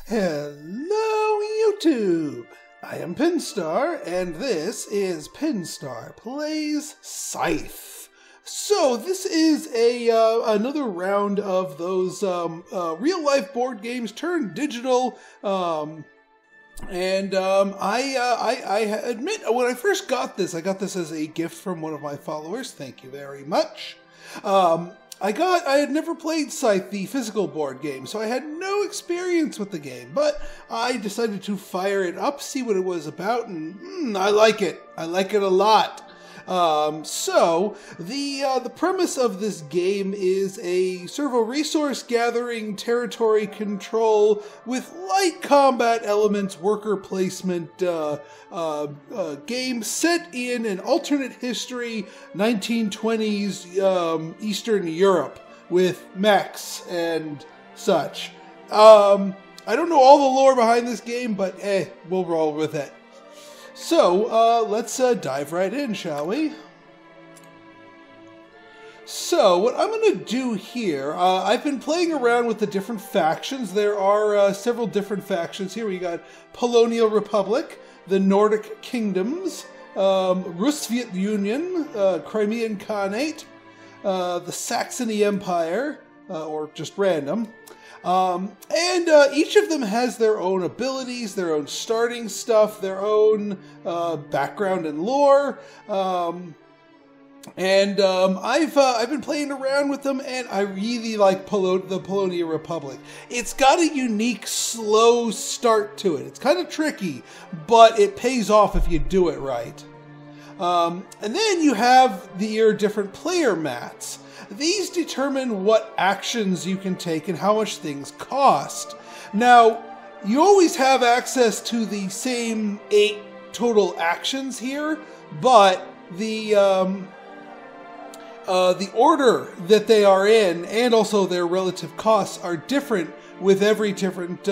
Hello YouTube! I am Pinstar, and this is Pinstar Plays Scythe. So this is another round of those real-life board games turned digital. I admit, when I first got this, I got this as a gift from one of my followers. Thank you very much. I had never played Scythe, the physical board game, so I had no experience with the game, but I decided to fire it up, see what it was about, and I like it. I like it a lot. So the premise of this game is a sort of a resource gathering, territory control with light combat elements, worker placement game set in an alternate history 1920s Eastern Europe with mechs and such. I don't know all the lore behind this game, but we'll roll with it. So, let's dive right in, shall we? So, what I'm going to do here, I've been playing around with the different factions. There are several different factions here. We got Polonia Republic, the Nordic Kingdoms, Soviet Union, Crimean Khanate, the Saxony Empire, or just random. Each of them has their own abilities, their own starting stuff, their own background and lore. I've been playing around with them, and I really like the Polonia Republic. It's got a unique, slow start to it. It's kind of tricky, but it pays off if you do it right. And then you have your different player mats. These determine what actions you can take and how much things cost. Now, you always have access to the same 8 total actions here, but the order that they are in and also their relative costs are different with every different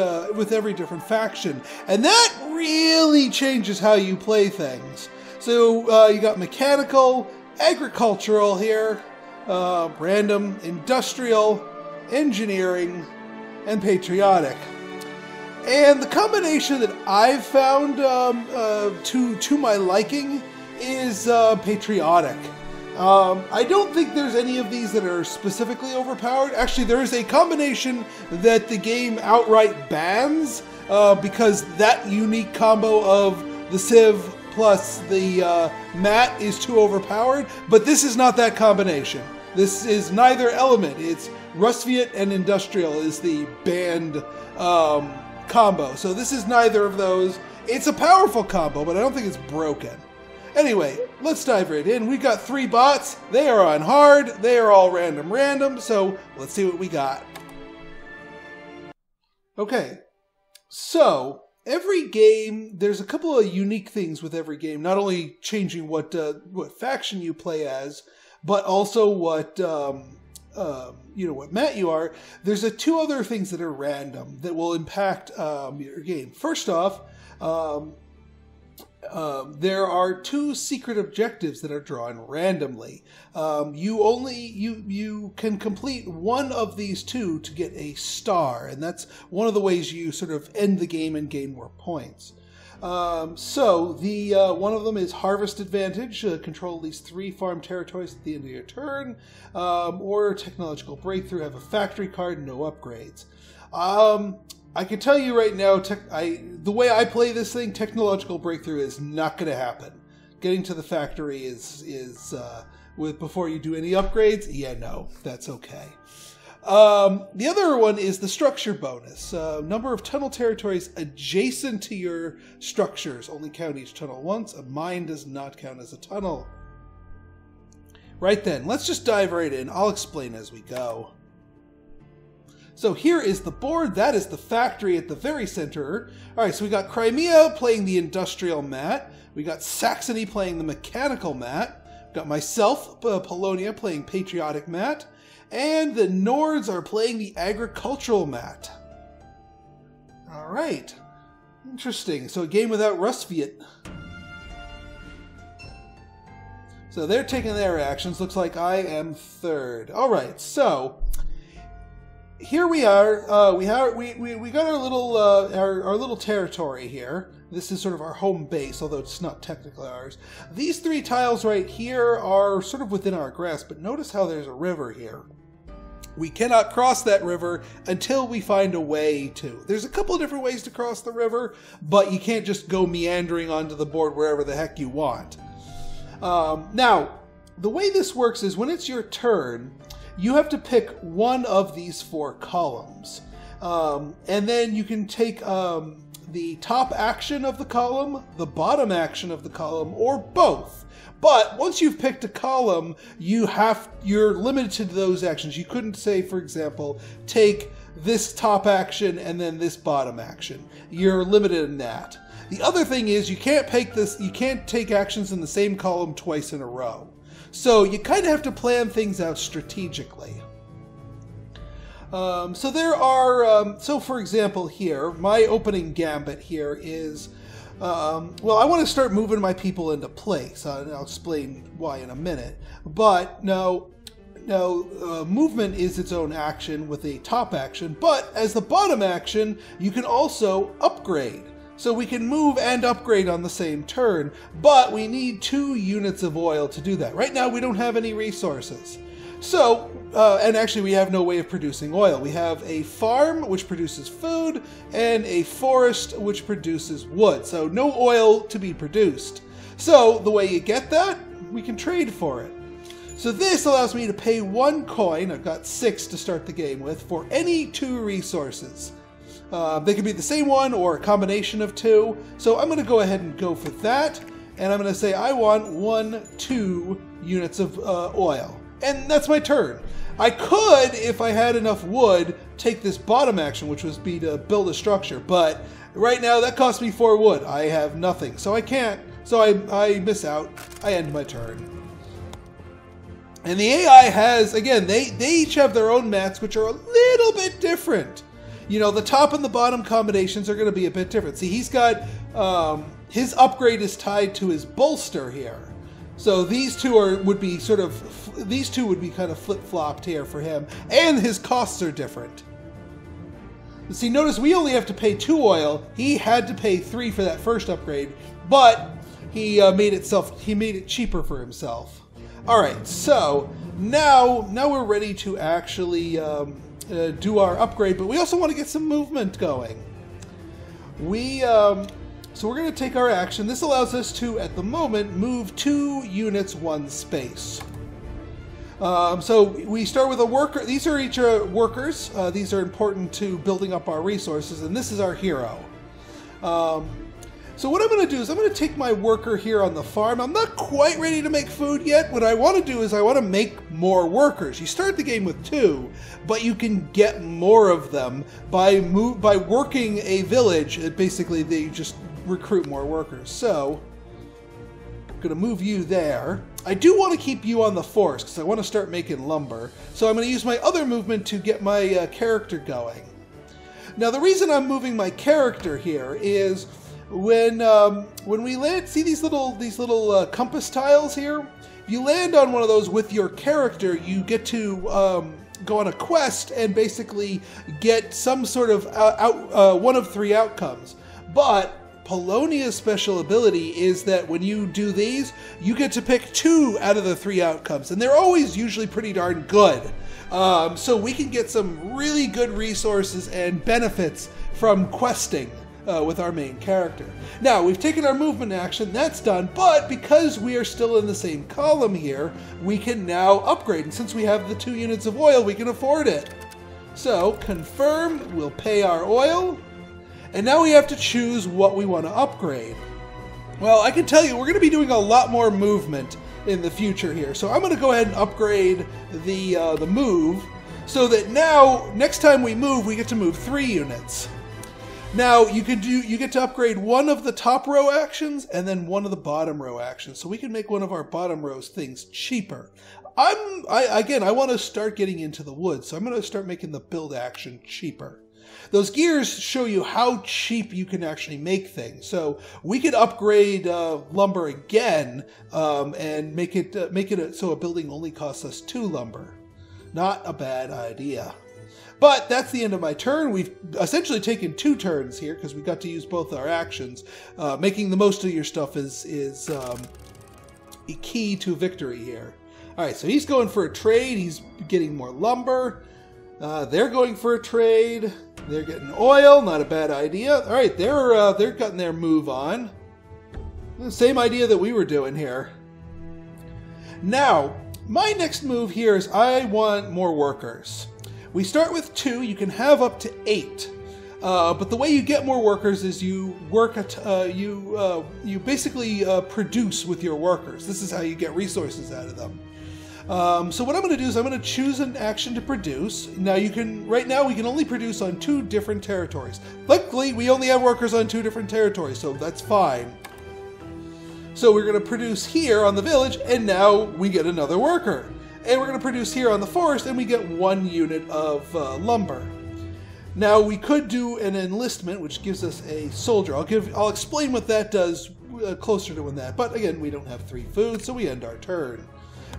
faction, and that really changes how you play things. So you got mechanical, agricultural here. Random, industrial, engineering, and patriotic. And the combination that I've found to my liking is patriotic. I don't think there's any of these that are specifically overpowered. Actually, there is a combination that the game outright bans because that unique combo of the Civ plus the mat is too overpowered, but this is not that combination. This is neither element. It's Soviet and industrial is the banned combo. So this is neither of those. It's a powerful combo, but I don't think it's broken. Anyway, let's dive right in. We've got 3 bots. They are on hard. They are all random. So let's see what we got. Okay, so every game, there's a couple of unique things with every game. Not only changing what faction you play as, but also what what mat you are. There's 2 other things that are random that will impact your game. First off, there are 2 secret objectives that are drawn randomly. You can complete one of these 2 to get a star, and that's one of the ways you sort of end the game and gain more points. So the one of them is Harvest Advantage, control at least 3 farm territories at the end of your turn, or Technological Breakthrough, have a factory card, no upgrades. I can tell you right now, the way I play this thing, Technological Breakthrough is not going to happen. Getting to the factory is before you do any upgrades, yeah, no, that's okay. The other one is the structure bonus. Number of tunnel territories adjacent to your structures only count each tunnel once. A mine does not count as a tunnel. Right then, let's just dive right in. I'll explain as we go. So here is the board. That is the factory at the very center. All right, so we got Crimea playing the industrial mat. We got Saxony playing the mechanical mat. We got myself, Polonia, playing patriotic mat. And the Nords are playing the agricultural mat. All right. Interesting. So a game without Soviet. So they're taking their actions. Looks like I am third. All right. So here we are. We got our little territory here. This is sort of our home base, although it's not technically ours. These 3 tiles right here are sort of within our grasp, but notice how there's a river here. We cannot cross that river until we find a way to. There's a couple of different ways to cross the river, but you can't just go meandering onto the board wherever the heck you want. Now, the way this works is when it's your turn, you have to pick one of these 4 columns. And then you can take the top action of the column, the bottom action of the column, or both. But once you've picked a column, you're limited to those actions. You couldn't say, for example, take this top action and then this bottom action. You're limited in that. The other thing is you can't take actions in the same column twice in a row. So you kind of have to plan things out strategically. So there are, so for example here, my opening gambit here is, well, I want to start moving my people into place. I'll explain why in a minute. But no, movement is its own action with a top action, but as the bottom action, you can also upgrade. So we can move and upgrade on the same turn, but we need 2 units of oil to do that. Right now we don't have any resources. So, and actually we have no way of producing oil. We have a farm which produces food and a forest which produces wood. So no oil to be produced. So the way you get that, we can trade for it. So this allows me to pay 1 coin, I've got 6 to start the game with, for any 2 resources. They could be the same one or a combination of 2. So I'm going to go ahead and go for that. And I'm going to say I want 2 units of oil. And that's my turn. I could, if I had enough wood, take this bottom action, which would be to build a structure. But right now that cost me 4 wood. I have nothing. So I can't. So I miss out. I end my turn. And the AI has, again, they each have their own mats, which are a little bit different. You know, the top and the bottom combinations are going to be a bit different. See, he's got, his upgrade is tied to his bolster here. So these two would be kind of flip-flopped here for him. And his costs are different. But see, notice we only have to pay 2 oil. He had to pay 3 for that first upgrade, but he made it cheaper for himself. All right, so now we're ready to actually do our upgrade, but we also want to get some movement going. So we're going to take our action. This allows us to, at the moment, move 2 units 1 space. So we start with a worker. These are each workers. These are important to building up our resources, and this is our hero. So what I'm going to do is I'm going to take my worker here on the farm. I'm not quite ready to make food yet. What I want to do is I want to make more workers. You start the game with 2, but you can get more of them by working a village. Basically, they just recruit more workers. So I'm going to move you there. I do want to keep you on the forest because I want to start making lumber. So I'm going to use my other movement to get my character going. Now the reason I'm moving my character here is when we land, see these little compass tiles here? If you land on one of those with your character, you get to go on a quest and basically get some sort of one of 3 outcomes. But Polonia's special ability is that when you do these, you get to pick 2 out of the 3 outcomes, and they're always usually pretty darn good. So we can get some really good resources and benefits from questing with our main character. Now, we've taken our movement action, that's done, but because we are still in the same column here, we can now upgrade, and since we have the 2 units of oil, we can afford it. So, confirm, we'll pay our oil, and now we have to choose what we want to upgrade. Well, I can tell you, we're going to be doing a lot more movement in the future here, so I'm going to go ahead and upgrade the move, so that now, next time we move, we get to move 3 units. Now, you get to upgrade one of the top row actions and then one of the bottom row actions. So we can make one of our bottom rows things cheaper. Again, I want to start getting into the woods, so I'm going to start making the build action cheaper. Those gears show you how cheap you can actually make things. So we could upgrade lumber again and make it so a building only costs us 2 lumber. Not a bad idea. But that's the end of my turn. We've essentially taken 2 turns here because we got to use both our actions. Making the most of your stuff is a key to victory here. All right, so he's going for a trade. He's getting more lumber. They're going for a trade. They're getting oil. Not a bad idea. All right, they're getting their move on. The same idea that we were doing here. Now, my next move here is I want more workers. We start with 2. You can have up to 8. But the way you get more workers is you work at you basically produce with your workers. This is how you get resources out of them. So what I'm going to do is I'm going to choose an action to produce. Now right now we can only produce on 2 different territories. Luckily, we only have workers on 2 different territories, so that's fine. So we're going to produce here on the village, and now we get another worker. And we're going to produce here on the forest, and we get 1 unit of lumber. Now we could do an enlistment, which gives us a soldier. I'll explain what that does closer to when that. But again, we don't have 3 food, so we end our turn.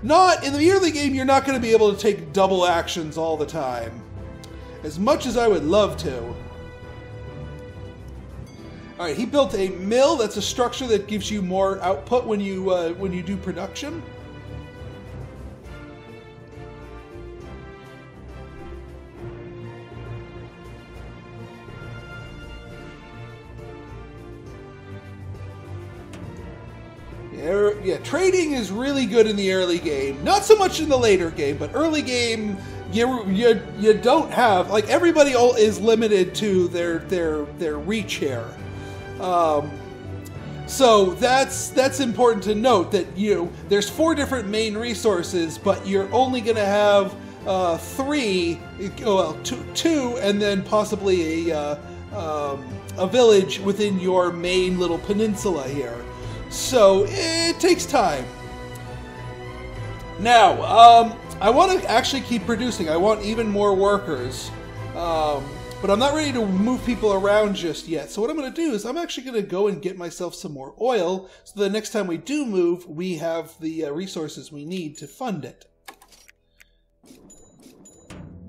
Not in the early game. You're not going to be able to take double actions all the time, as much as I would love to. All right, he built a mill. That's a structure that gives you more output when you do production. Yeah, trading is really good in the early game. Not so much in the later game, but early game, you don't have, like, everybody is limited to their reach here. So that's important to note that there's 4 different main resources, but you're only going to have 3, well, 2, and then possibly a village within your main little peninsula here. So it takes time. Now, I want to actually keep producing. I want even more workers. But I'm not ready to move people around just yet. So what I'm going to do is I'm actually going to go and get myself some more oil, so the next time we do move, we have the resources we need to fund it.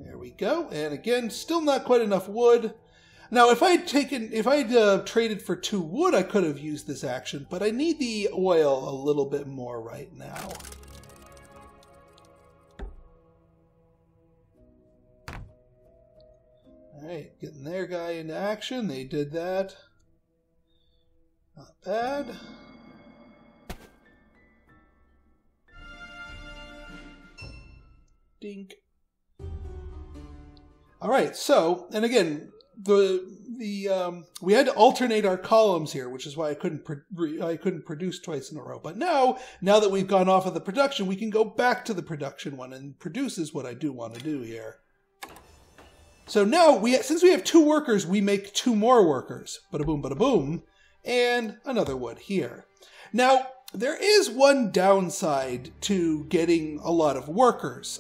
There we go. And again, still not quite enough wood. Now, if I'd traded for 2 wood, I could have used this action, but I need the oil a little bit more right now. Alright, getting their guy into action. They did that. Not bad. Dink. Alright, so, and again, we had to alternate our columns here, which is why I couldn't produce twice in a row. But now that we've gone off of the production, we can go back to the production one, and produce is what I do want to do here. So now, since we have 2 workers, we make 2 more workers. Bada boom, bada boom. And another wood here. Now, there is one downside to getting a lot of workers.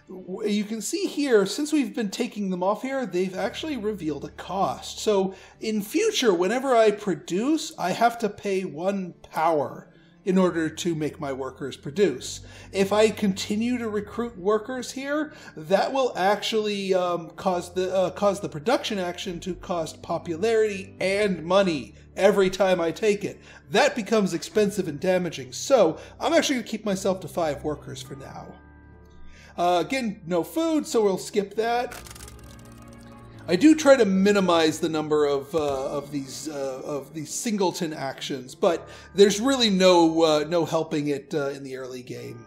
You can see here, since we've been taking them off here, they've actually revealed a cost. So in future, whenever I produce, I have to pay 1 power in order to make my workers produce. If I continue to recruit workers here, that will actually cause the production action to cost popularity and money every time I take it. That becomes expensive and damaging. So I'm actually going to keep myself to 5 workers for now. Again, no food, so we'll skip that. I do try to minimize the number of these singleton actions, but there's really no helping it in the early game.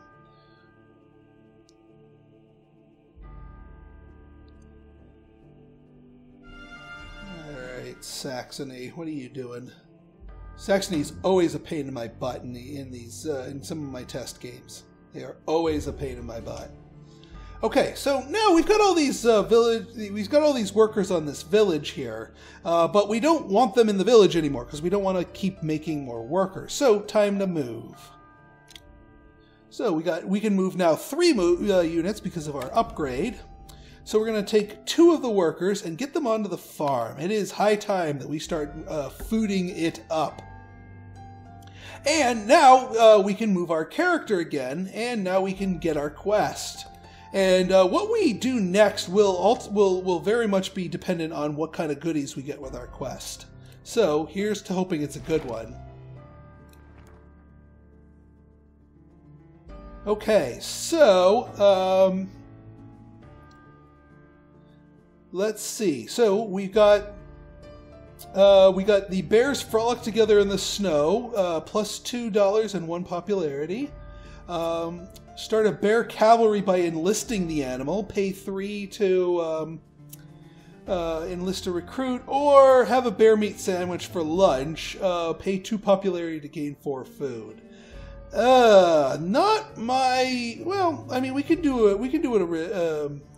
All right, Saxony, what are you doing? Saxony's always a pain in my butt in some of my test games. They are always a pain in my butt. Okay, so now we've got all these we've got all these workers on this village here, but we don't want them in the village anymore because we don't want to keep making more workers. So time to move. So we can move now 3 units because of our upgrade. So we're going to take 2 of the workers and get them onto the farm. It is high time that we start fooding it up. And now we can move our character again, and now we can get our quest. And what we do next will very much be dependent on what kind of goodies we get with our quest. So here's to hoping it's a good one. Okay, so let's see. So we got the bears frolic together in the snow, plus $2 and 1 popularity. Start a bear cavalry by enlisting the animal. Pay 3 to enlist a recruit, or have a bear meat sandwich for lunch. Pay 2 popularity to gain 4 food. Not my. Well, I mean, we could do it. We could do it.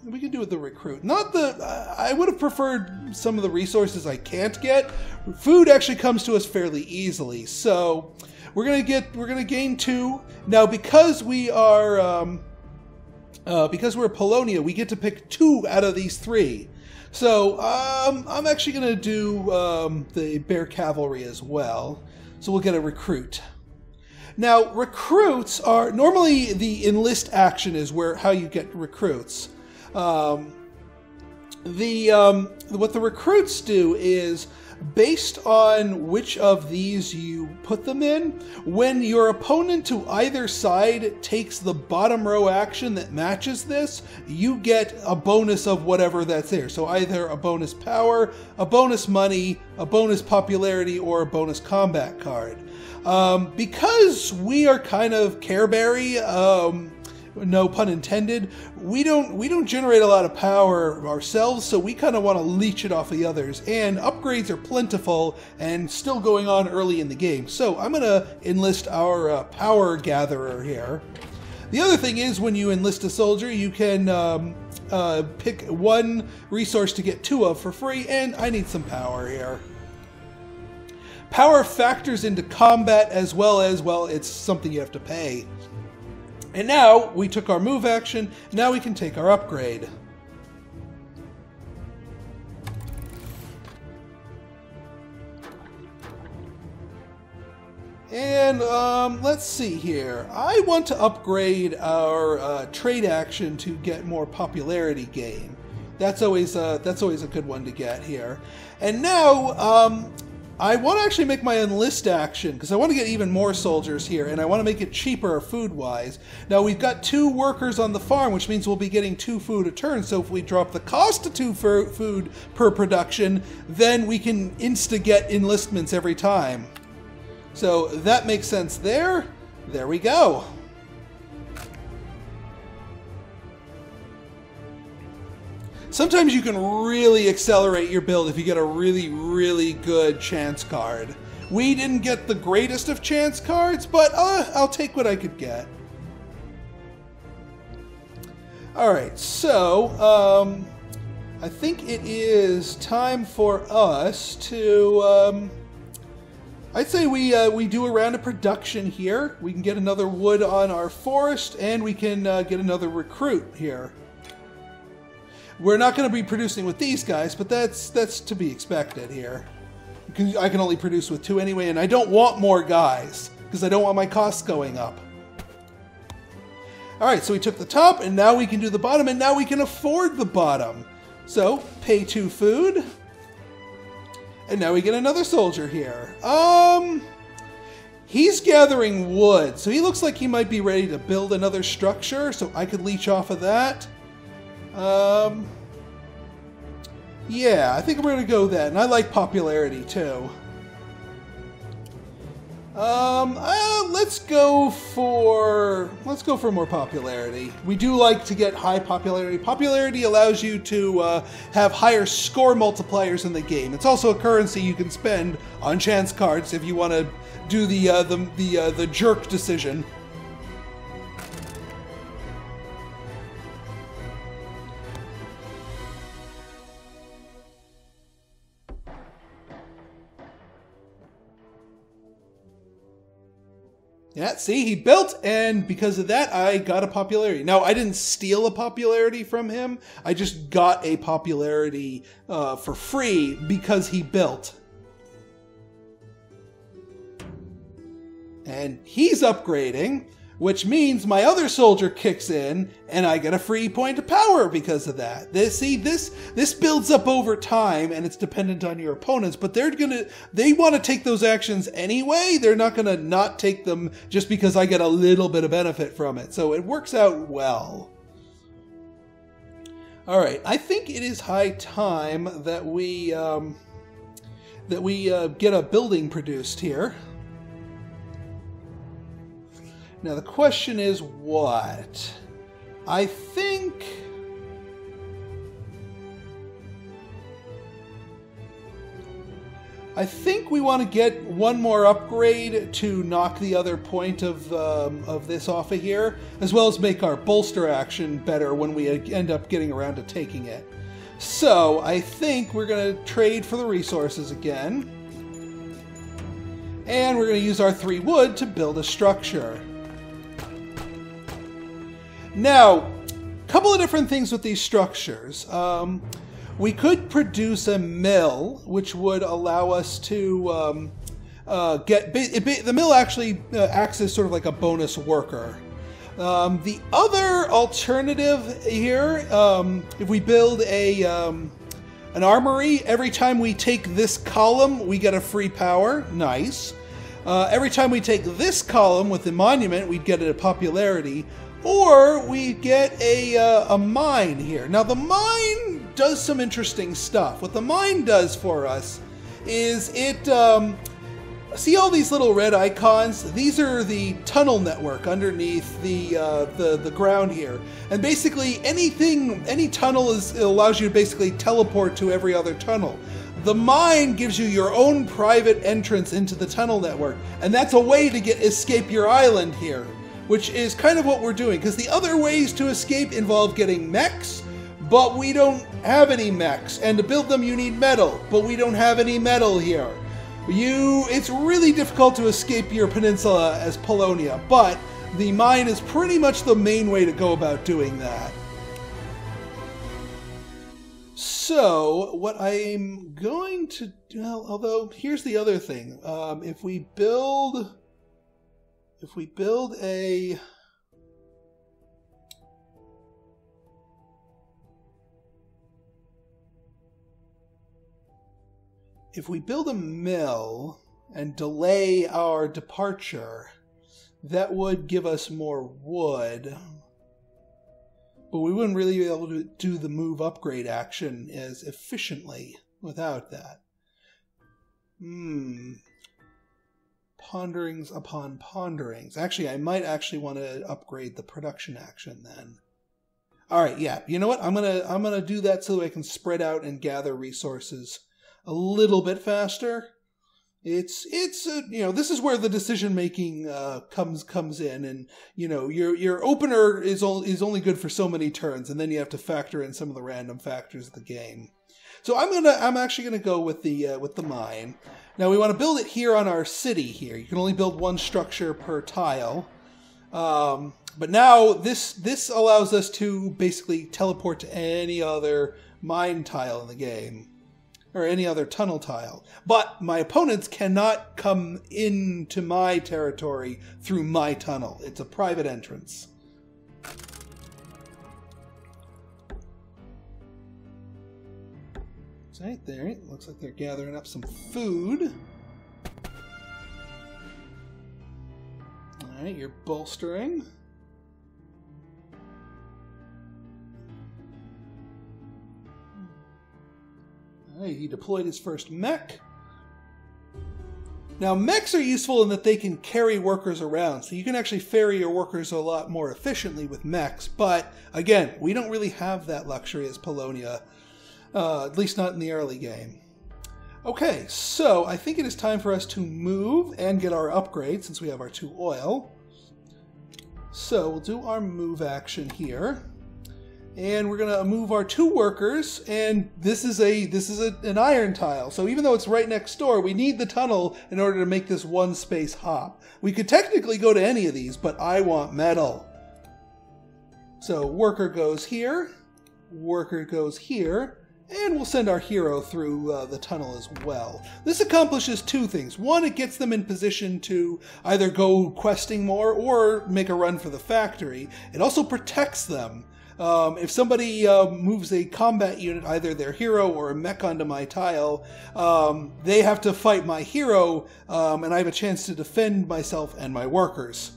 We could do it the recruit. Not the. I would have preferred some of the resources I can't get. Food actually comes to us fairly easily, so we're gonna gain 2 now because we are because we're Polonia. We get to pick 2 out of these 3. So I'm actually gonna do the bear cavalry as well. So we'll get a recruit. Now, recruits are normally the enlist action is how you get recruits. What the recruits do is based on which of these you put them in. When your opponent to either side takes the bottom row action that matches this, you get a bonus of whatever that's there. So either a bonus power, a bonus money, a bonus popularity, or a bonus combat card. Because we are kind of Careberry, no pun intended, we don't generate a lot of power ourselves, so we kind of want to leech it off the others. And upgrades are plentiful and still going on early in the game. So I'm going to enlist our power gatherer here. The other thing is when you enlist a soldier, you can pick 1 resource to get 2 of for free, and I need some power here. Power factors into combat as well as, well, it's something you have to pay. And now we took our move action, now we can take our upgrade. And let's see here. I want to upgrade our trade action to get more popularity gain. That's always a good one to get here. And now I want to actually make my enlist action, because I want to get even more soldiers here, and I want to make it cheaper food-wise. Now, we've got 2 workers on the farm, which means we'll be getting 2 food a turn, so if we drop the cost to 2 food per production, then we can insta-get enlistments every time. So that makes sense there. There we go. Sometimes you can really accelerate your build if you get a really, really good chance card. We didn't get the greatest of chance cards, but I'll take what I could get. Alright, so I think it is time for us to... I'd say we do a round of production here. We can get another wood on our forest, and we can get another recruit here. We're not going to be producing with these guys, but that's to be expected here. I can only produce with 2 anyway, and I don't want more guys, because I don't want my costs going up. Alright, so we took the top, and now we can do the bottom, and now we can afford the bottom. So, pay 2 food. And now we get another soldier here. He's gathering wood, so he looks like he might be ready to build another structure, so I could leech off of that. Yeah, I think we're going to go that, and I like popularity too. Let's go for more popularity. We do like to get high popularity. Popularity allows you to have higher score multipliers in the game. It's also a currency you can spend on chance cards if you want to do the jerk decision. Yeah, see, he built, and because of that, I got a popularity. Now, I didn't steal a popularity from him. I just got a popularity for free because he built. And he's upgrading. which means my other soldier kicks in, and I get a free point of power because of that. This builds up over time, and it's dependent on your opponents, but they want to take those actions anyway. They're not gonna not take them just because I get a little bit of benefit from it. So it works out well. All right, I think it is high time that we get a building produced here. Now the question is what? I think we want to get one more upgrade to knock the other point of this off of here, as well as make our bolster action better when we end up getting around to taking it. So I think we're going to trade for the resources again. And we're going to use our 3 wood to build a structure. Now, a couple of different things with these structures. We could produce a mill, which would allow us to the mill actually acts as sort of like a bonus worker. The other alternative here, if we build an armory, every time we take this column, we get a free power. Nice. Every time we take this column with the monument, we'd get a popularity. Or we get a mine here. Now the mine does some interesting stuff. What the mine does for us is it, see all these little red icons? These are the tunnel network underneath the ground here. And basically any tunnel allows you to basically teleport to every other tunnel. The mine gives you your own private entrance into the tunnel network. And that's a way to escape your island here, which is kind of what we're doing, because the other ways to escape involve getting mechs, but we don't have any mechs, and to build them you need metal, but we don't have any metal here. It's really difficult to escape your peninsula as Polonia, but the mine is pretty much the main way to go about doing that. So, what I'm going to do, although here's the other thing, if we build a mill and delay our departure, that would give us more wood, but we wouldn't really be able to do the move upgrade action as efficiently without that. Ponderings upon ponderings. Actually, I might actually want to upgrade the production action then. All right, yeah. You know what? I'm gonna do that so I can spread out and gather resources a little bit faster. It's this is where the decision making comes in, and your opener is only good for so many turns, and then you have to factor in some of the random factors of the game. So I'm actually gonna go with the mine. Now we want to build it here on our city here. You can only build one structure per tile. But now this allows us to basically teleport to any other mine tile in the game, or any other tunnel tile. But my opponents cannot come into my territory through my tunnel. It's a private entrance. Right there. Looks like they're gathering up some food. Alright, you're bolstering. Alright, he deployed his first mech. Now, mechs are useful in that they can carry workers around, so you can actually ferry your workers a lot more efficiently with mechs, but again, we don't really have that luxury as Polonia. At least not in the early game. Okay, so I think it is time for us to move and get our upgrade since we have our 2 oil. So we'll do our move action here. And we're going to move our 2 workers, and this is an iron tile. So even though it's right next door, we need the tunnel in order to make this one space hop. We could technically go to any of these, but I want metal. So worker goes here, worker goes here, And we'll send our hero through the tunnel as well. This accomplishes two things. One, it gets them in position to either go questing more or make a run for the factory. It also protects them. If somebody moves a combat unit, either their hero or a mech onto my tile, they have to fight my hero, and I have a chance to defend myself and my workers.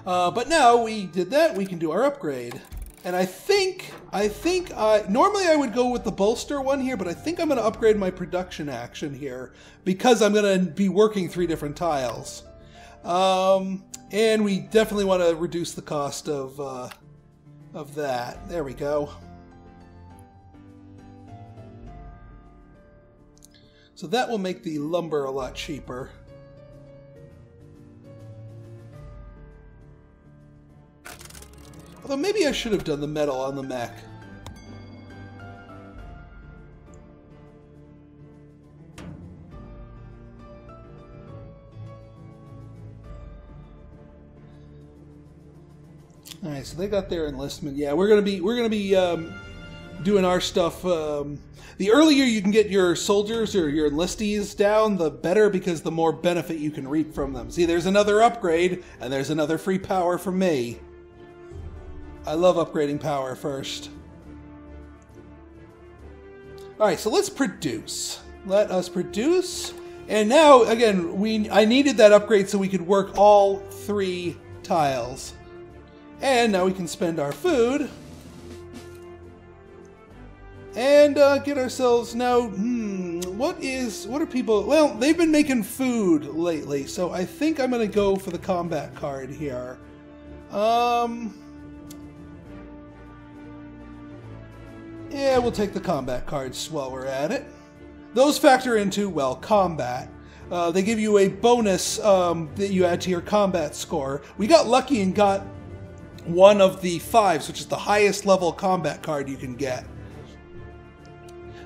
But now we did that, we can do our upgrade. And I think normally I would go with the bolster one here, but I think I'm going to upgrade my production action here because I'm going to be working 3 different tiles. And we definitely want to reduce the cost of that. There we go. So that will make the lumber a lot cheaper. Although maybe I should have done the metal on the mech. All right, so they got their enlistment. Yeah, we're gonna be doing our stuff. The earlier you can get your soldiers or your enlistees down, the better, because the more benefit you can reap from them. See, there's another upgrade, and there's another free power from me. I love upgrading power first. Alright, so let's produce. Let us produce. And now, again, I needed that upgrade so we could work all 3 tiles. And now we can spend our food. And get ourselves now, what are people, well, they've been making food lately, so I think I'm going to go for the combat card here. Yeah, we'll take the combat cards while we're at it. Those factor into, well, combat. They give you a bonus that you add to your combat score. We got lucky and got one of the 5s, which is the highest level combat card you can get.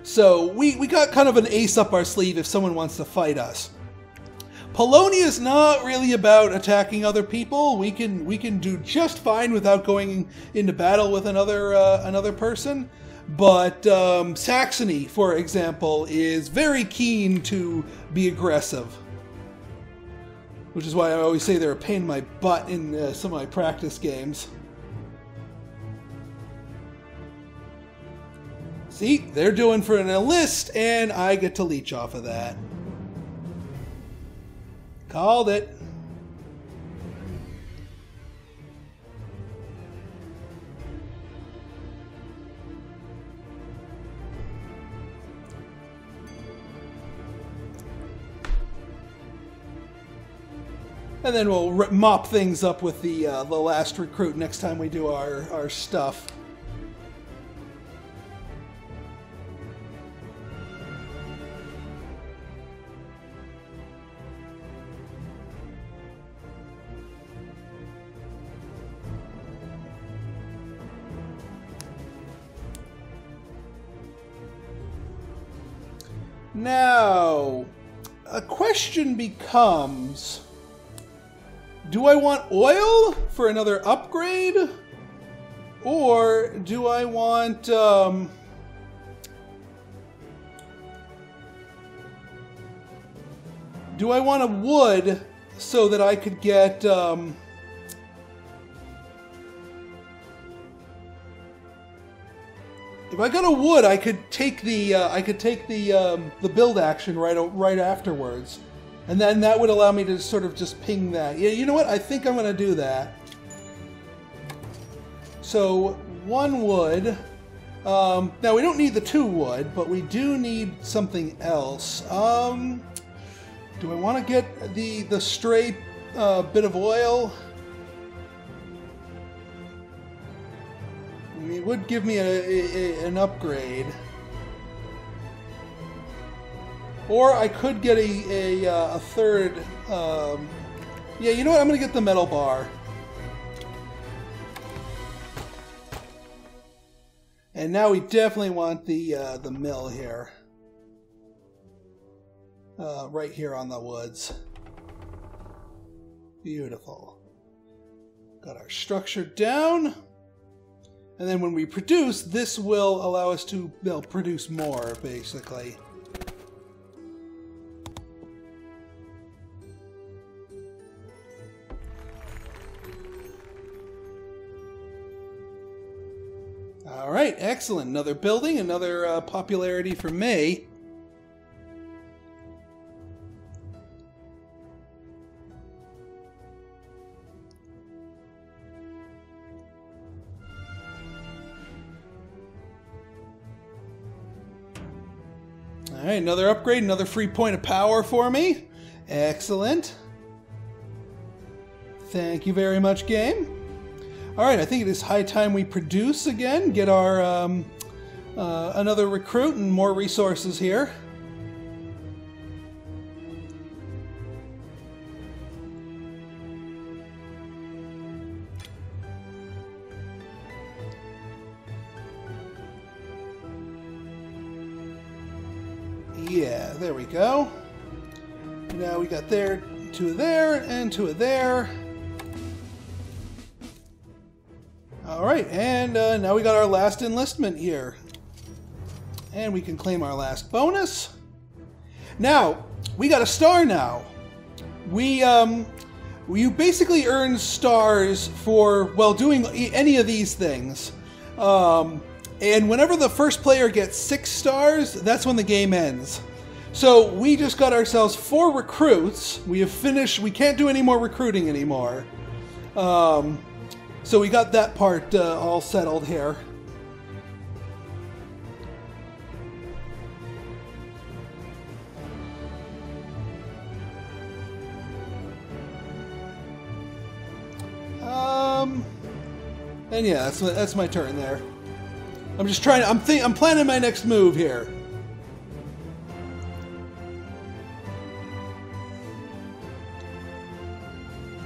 So we got kind of an ace up our sleeve if someone wants to fight us. Polonia is not really about attacking other people. We can do just fine without going into battle with another person. But Saxony, for example, is very keen to be aggressive. Which is why I always say they're a pain in my butt in some of my practice games. See, they're doing for an enlist, and I get to leech off of that. Called it. And then we'll mop things up with the last recruit next time we do our stuff. Now, a question becomes, do I want oil for another upgrade? Or do I want... do I want a wood so that I could get... if I got a wood, I could take the build action right afterwards, and then that would allow me to sort of just ping that. Yeah, you know what? I think I'm going to do that. So 1 wood. Now we don't need the 2 wood, but we do need something else. Do I want to get the stray bit of oil? I mean, it would give me an upgrade. Or I could get a third... yeah, you know what? I'm going to get the metal bar. And now we definitely want the mill here. Right here on the woods. Beautiful. Got our structure down. And then when we produce, this will allow us to produce more, basically. All right, excellent. Another building, another popularity for me. All right, another upgrade, another free point of power for me. Excellent. Thank you very much, game. All right, I think it is high time we produce again, get our another recruit and more resources here. Yeah, there we go. Now we got there, 2 of there, and 2 of there. Alright, and now we got our last enlistment here. And we can claim our last bonus. Now, we got a star now. You basically earn stars for, well, doing any of these things. And whenever the first player gets 6 stars, that's when the game ends. So we just got ourselves 4 recruits. We have finished. We can't do any more recruiting anymore. So we got that part all settled here. And yeah, that's my turn there. I'm just trying. I'm planning my next move here.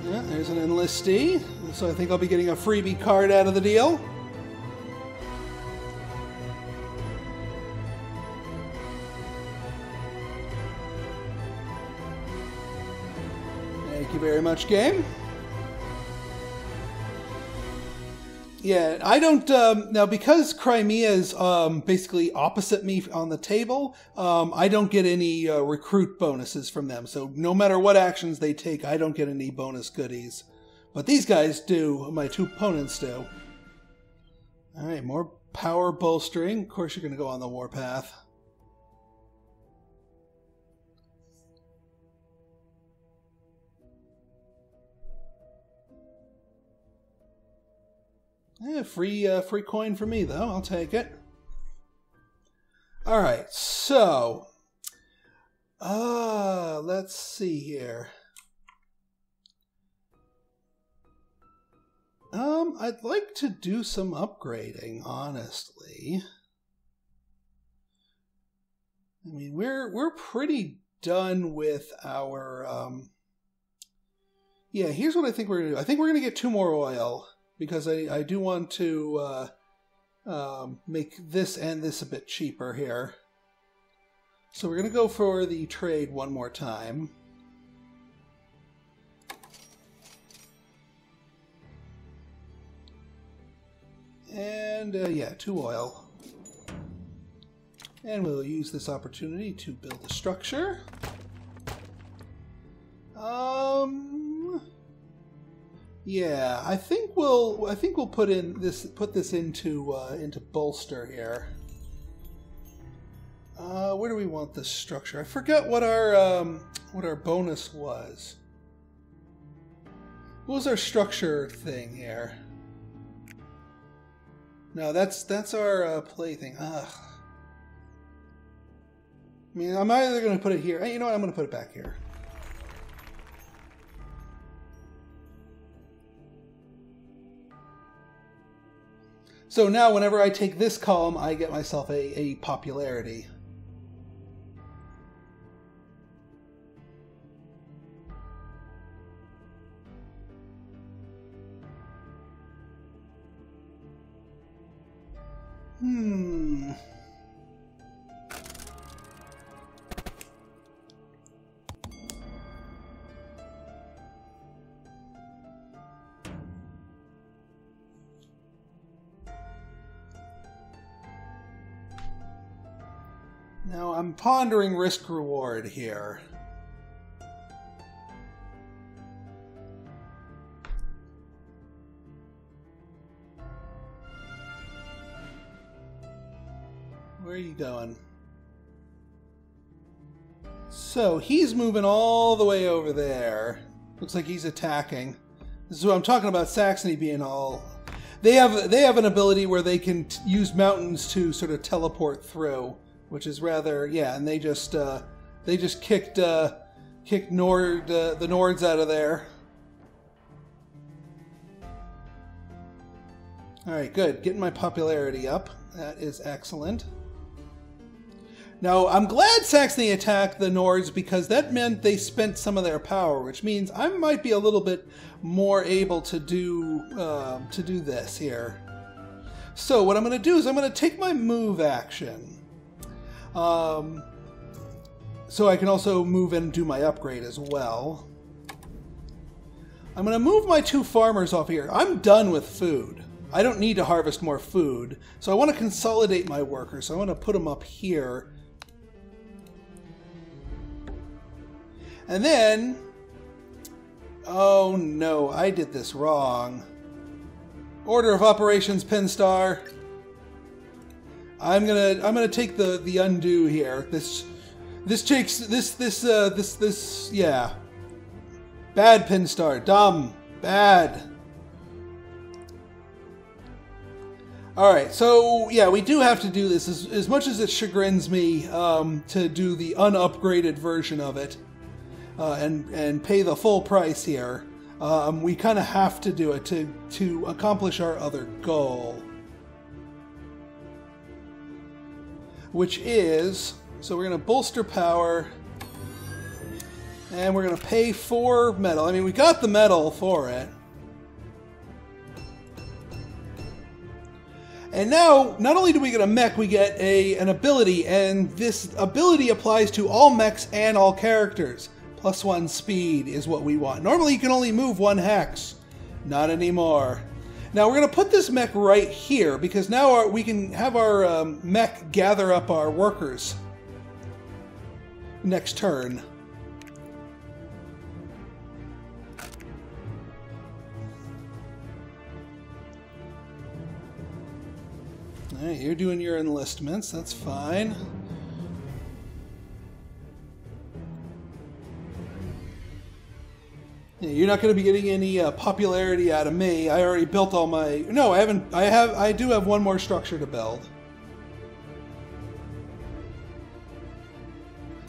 Yeah, there's an enlistee. So I think I'll be getting a freebie card out of the deal. Thank you very much, game. Yeah, I don't, now because Crimea is basically opposite me on the table, I don't get any recruit bonuses from them. So no matter what actions they take, I don't get any bonus goodies. But these guys do, my 2 opponents do. Alright, more power bolstering. Of course you're going to go on the warpath. Yeah, free coin for me, though. I'll take it. All right, so let's see here. I'd like to do some upgrading, honestly. I mean, we're pretty done with our yeah, here's what I think we're gonna do. I think we're gonna get 2 more oil. Because I do want to make this and this a bit cheaper here. So we're going to go for the trade one more time. And yeah, 2 oil. And we'll use this opportunity to build a structure. Yeah, I think we'll put this into bolster here. Where do we want this structure? I forget what our bonus was. What was our structure thing here? No, that's our plaything. Ugh. I mean, I'm either going to put it here. You know what? I'm going to put it back here. So now whenever I take this column, I get myself a popularity. Now I'm pondering risk-reward here. Where are you going? So he's moving all the way over there. Looks like he's attacking. This is what I'm talking about. Saxony being all. They have an ability where they can use mountains to sort of teleport through, which is rather And they just kicked the Nords out of there. All right, good. Getting my popularity up. That is excellent. Now, I'm glad Saxony attacked the Nords because that meant they spent some of their power, which means I might be a little bit more able to do this here. So what I'm going to do is I'm going to take my move action. So I can also move and do my upgrade as well. I'm going to move my 2 farmers off here. I'm done with food. I don't need to harvest more food. So I want to consolidate my workers. So I want to put them up here. And then, oh no, I did this wrong. Order of operations, Pinstar. I'm gonna take the undo here. Yeah. Bad Pinstar, dumb, bad. All right, so yeah, we do have to do this as much as it chagrins me to do the unupgraded version of it. And pay the full price here. We kind of have to do it to accomplish our other goal. Which is, so we're going to bolster power, and we're going to pay for metal. I mean, we got the metal for it. And now, not only do we get a mech, we get an ability, and this ability applies to all mechs and all characters. +1 speed is what we want. Normally you can only move 1 hex. Not anymore. Now we're going to put this mech right here because now we can have our mech gather up our workers next turn. Alright, you're doing your enlistments. That's fine. Yeah, you're not going to be getting any popularity out of me. I already built all my... No, I haven't. I do have 1 more structure to build.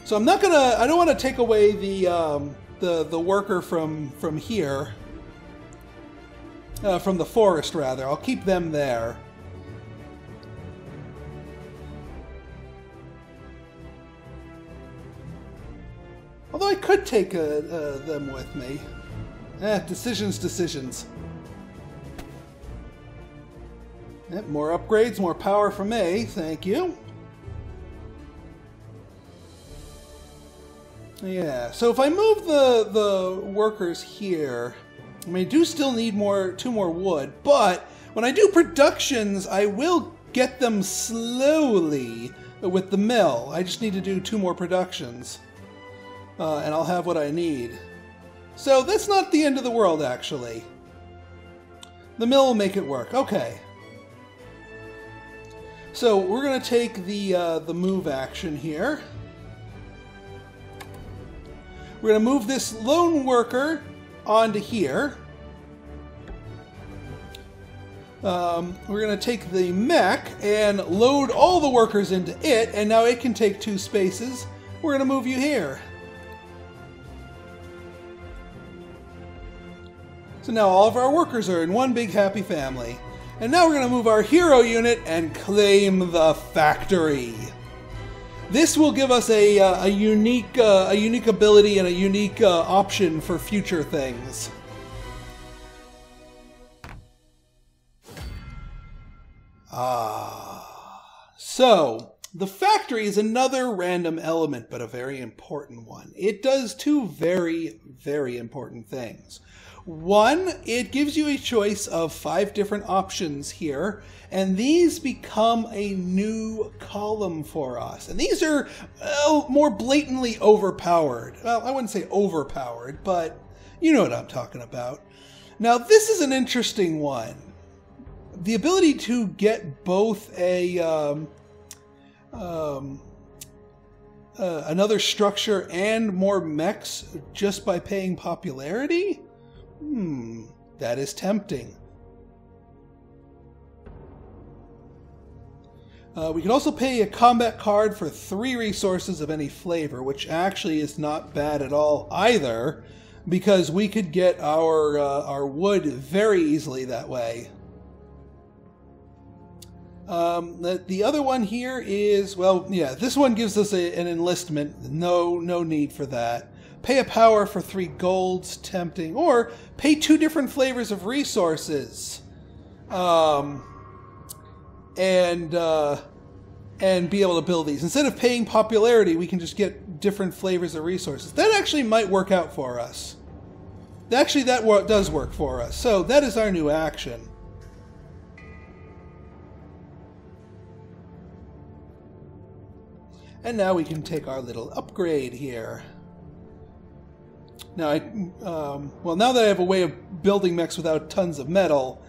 So I'm not gonna. I don't want to take away the worker from here. From the forest, rather. I'll keep them there. Although I could take them with me. Decisions. Yep, more upgrades, more power for me. Thank you. Yeah, so if I move the workers here, I mean, I do still need 2 more wood, but when I do productions, I will get them slowly with the mill. I just need to do 2 more productions, and I'll have what I need. So that's not the end of the world, actually. The mill will make it work. Okay. So we're going to take the move action here. We're going to move this lone worker onto here. We're going to take the mech and load all the workers into it, and now it can take 2 spaces. We're going to move you here. So now all of our workers are in one big happy family. And now we're going to move our hero unit and claim the factory. This will give us a unique ability and a unique option for future things. So the factory is another random element, but a very important one. It does 2 very, very important things. One, it gives you a choice of 5 different options here, and these become a new column for us. And these are more blatantly overpowered. Well, I wouldn't say overpowered, but you know what I'm talking about. Now, this is an interesting one. The ability to get both another structure and more mechs just by paying popularity? That is tempting. We can also pay a combat card for 3 resources of any flavor, which actually is not bad at all either, because we could get our wood very easily that way. The other one here is, well, yeah, this one gives us an enlistment. No need for that. Pay a power for 3 golds, tempting, or pay 2 different flavors of resources, and be able to build these. Instead of paying popularity, we can just get different flavors of resources. That actually might work out for us. Actually, that does work for us. So that is our new action. And now we can take our little upgrade here. Now, well, now that I have a way of building mechs without tons of metal,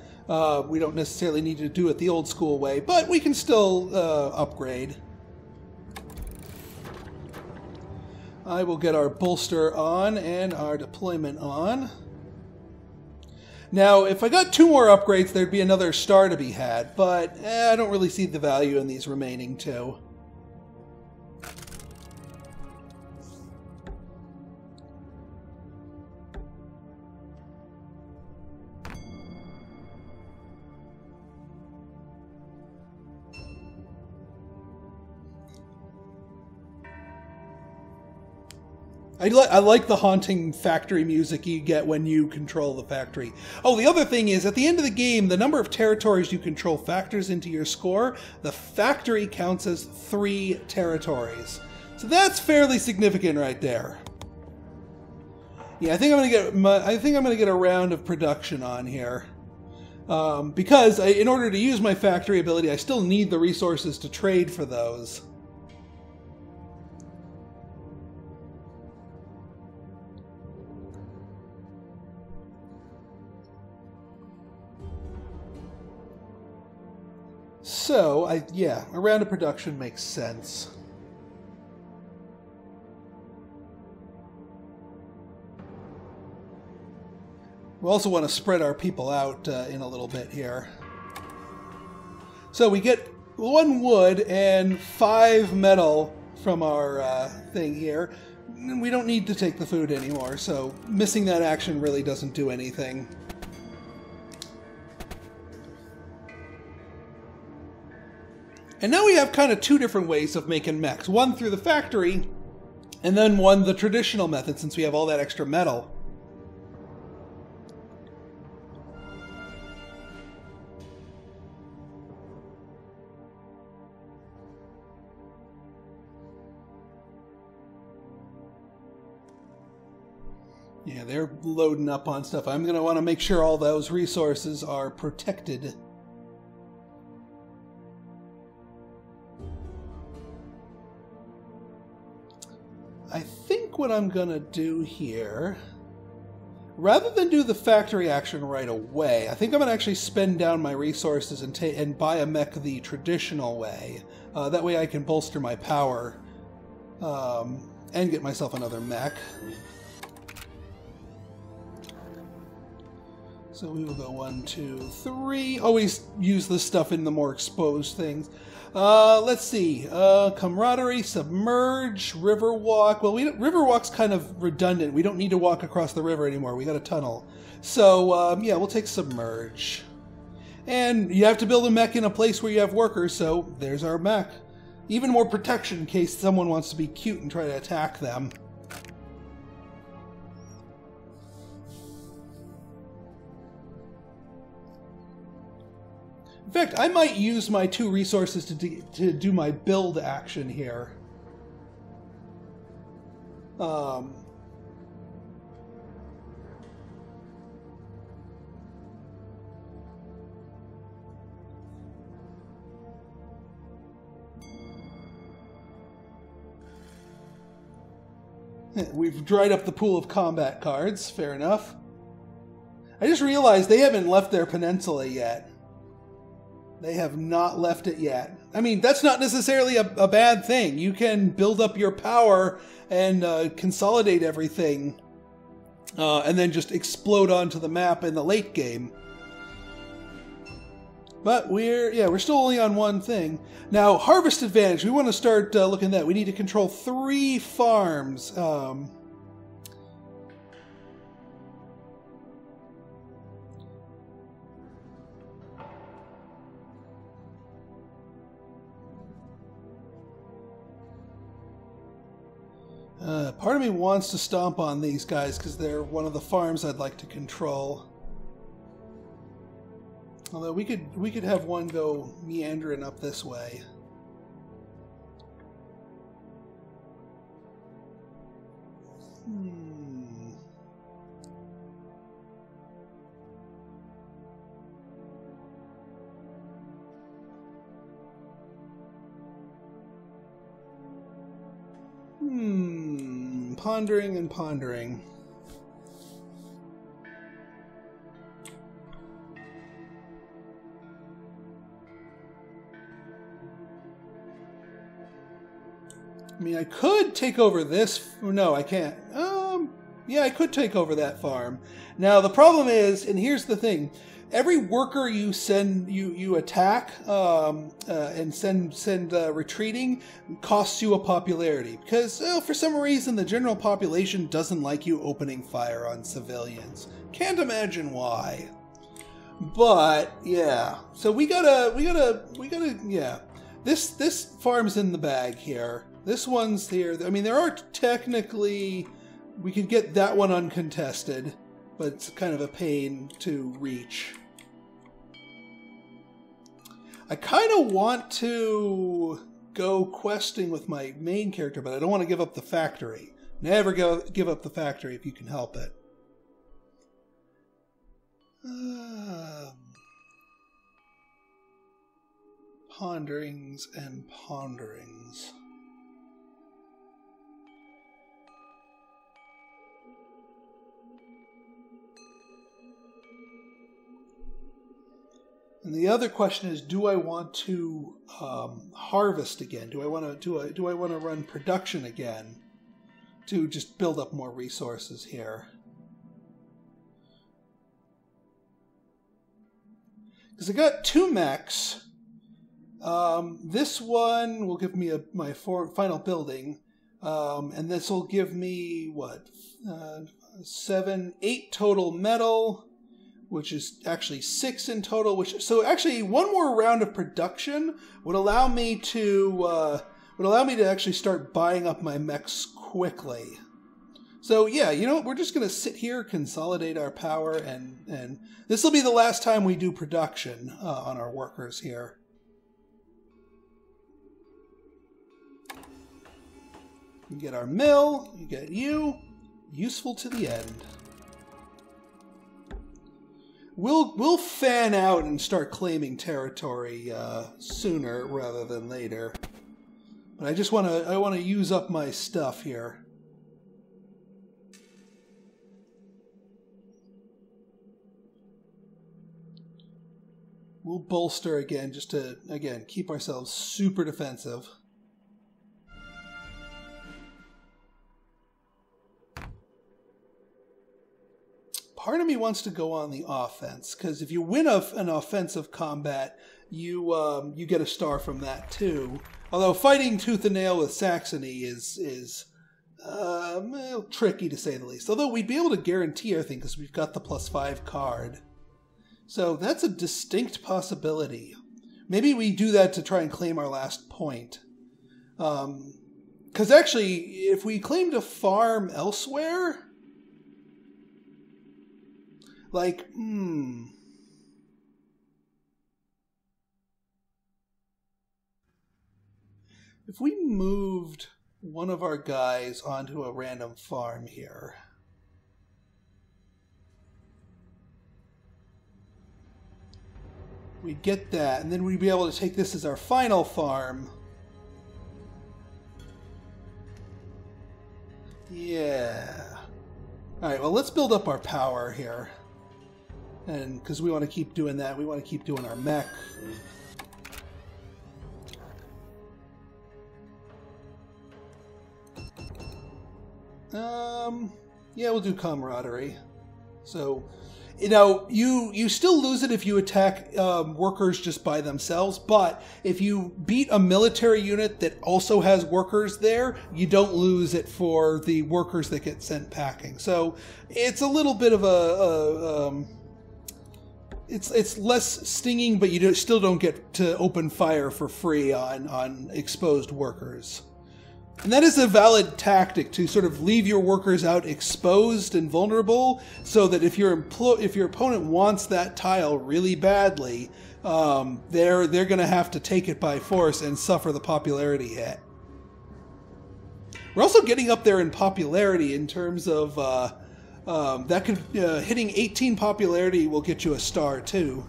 we don't necessarily need to do it the old school way, but we can still upgrade. I will get our bolster on and our deployment on. Now, if I got 2 more upgrades, there'd be another star to be had, but I don't really see the value in these remaining 2. I like the haunting factory music you get when you control the factory. Oh, the other thing is, at the end of the game, the number of territories you control factors into your score. The factory counts as 3 territories. So that's fairly significant right there. Yeah, I think I'm gonna get a round of production on here. Because in order to use my factory ability, I still need the resources to trade for those. So, yeah, a round of production makes sense. We also want to spread our people out in a little bit here. So we get 1 wood and 5 metal from our thing here. We don't need to take the food anymore, so missing that action really doesn't do anything. And now we have kind of 2 different ways of making mechs. One through the factory, and then one the traditional method, since we have all that extra metal. Yeah, they're loading up on stuff. I'm going to want to make sure all those resources are protected. I think what I'm going to do here, rather than do the factory action right away, I think I'm going to actually spend down my resources and buy a mech the traditional way. That way I can bolster my power and get myself another mech. So we will go 1, 2, 3. Always use this stuff in the more exposed things. Let's see. Camaraderie, Submerge, Riverwalk. Well, Riverwalk's kind of redundant. We don't need to walk across the river anymore. We got a tunnel. So, yeah, we'll take Submerge. And you have to build a mech in a place where you have workers, so there's our mech. Even more protection in case someone wants to be cute and try to attack them. In fact, I might use my 2 resources to do my build action here. We've dried up the pool of combat cards. Fair enough. I just realized they haven't left their peninsula yet. They have not left it yet. I mean, that's not necessarily a bad thing. You can build up your power and consolidate everything, and then just explode onto the map in the late game. But we're still only on one thing. Now, harvest advantage. We want to start looking at that. We need to control 3 farms. Part of me wants to stomp on these guys because they're one of the farms I'd like to control. Although we could have one go meandering up this way. Pondering and pondering. I mean, I could take over this. No, I can't. Yeah, I could take over that farm. Now, the problem is, and here's the thing, every worker you send, you attack and send retreating costs you a popularity. Because, for some reason, the general population doesn't like you opening fire on civilians. Can't imagine why. But, yeah. So we gotta, yeah. This farm's in the bag here. This one's here. I mean, there are technically... We could get that one uncontested, but it's kind of a pain to reach. I kind of want to go questing with my main character, but I don't want to give up the factory. Never give up the factory if you can help it. Ponderings and ponderings. And the other question is, do I want to harvest again? Do I want to run production again to just build up more resources here? Because I got 2 mechs. This one will give me my final building, and this will give me what 8 total metal. Which is actually 6 in total. So actually, one more round of production would allow me to actually start buying up my mechs quickly. So yeah, you know what? We're just gonna sit here, consolidate our power, and this will be the last time we do production on our workers here. You get our mill. You get you. Useful to the end. We'll fan out and start claiming territory sooner rather than later. But I want to use up my stuff here. We'll bolster again just to keep ourselves super defensive. Part of me wants to go on the offense, because if you win an offensive combat, you get a star from that too. Although fighting tooth and nail with Saxony is tricky to say the least. Although we'd be able to guarantee everything because we've got the +5 card. So that's a distinct possibility. Maybe we do that to try and claim our last point. Because actually, if we claimed a farm elsewhere... Like, if we moved one of our guys onto a random farm here, we'd get that, and then we'd be able to take this as our final farm. Yeah. All right, well, let's build up our power here. And because we want to keep doing that, we want to keep doing our mech. Yeah, we'll do camaraderie. So, you know, you still lose it if you attack workers just by themselves, but if you beat a military unit that also has workers there, you don't lose it for the workers that get sent packing. So it's a little bit of it's less stinging, but you still don't get to open fire for free on exposed workers. And that is a valid tactic, to sort of leave your workers out exposed and vulnerable, so that if your opponent wants that tile really badly, they're going to have to take it by force and suffer the popularity hit. We're also getting up there in popularity in terms of that could hitting 18 popularity will get you a star too.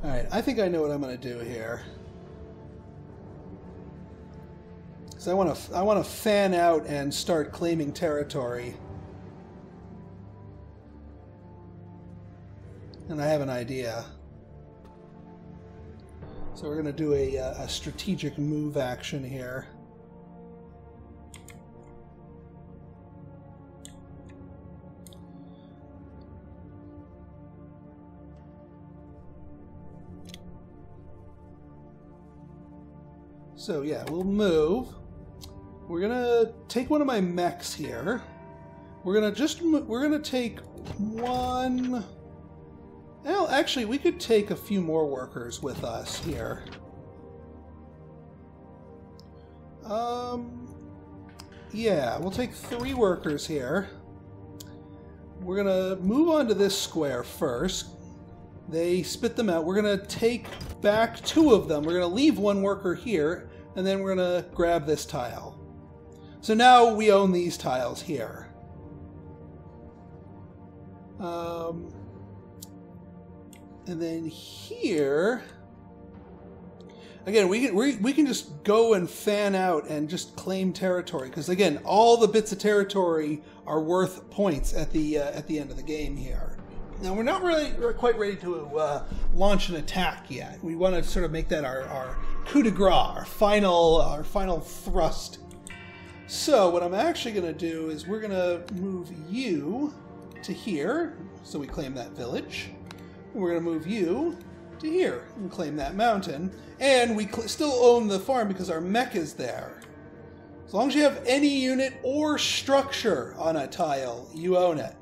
All right, I think I know what I'm going to do here. So I want to fan out and start claiming territory. And I have an idea. So we're going to do a strategic move action here. So yeah, we'll move. We're gonna take one of my mechs here. We're gonna take one. Well, actually, we could take a few more workers with us here. Yeah, we'll take 3 workers here. We're gonna move on to this square first. They spit them out. We're gonna take back 2 of them. We're gonna leave 1 worker here, and then we're gonna grab this tile. So now we own these tiles here. And then here, again, we can just go and fan out and just claim territory, because again, all the bits of territory are worth points at the end of the game here. Now we're not really quite ready to launch an attack yet. We want to sort of make that our coup de grace, our final thrust. So what I'm actually going to do is we're going to move you to here, so we claim that village. And we're going to move you to here and claim that mountain. And we still own the farm because our mech is there. As long as you have any unit or structure on a tile, you own it.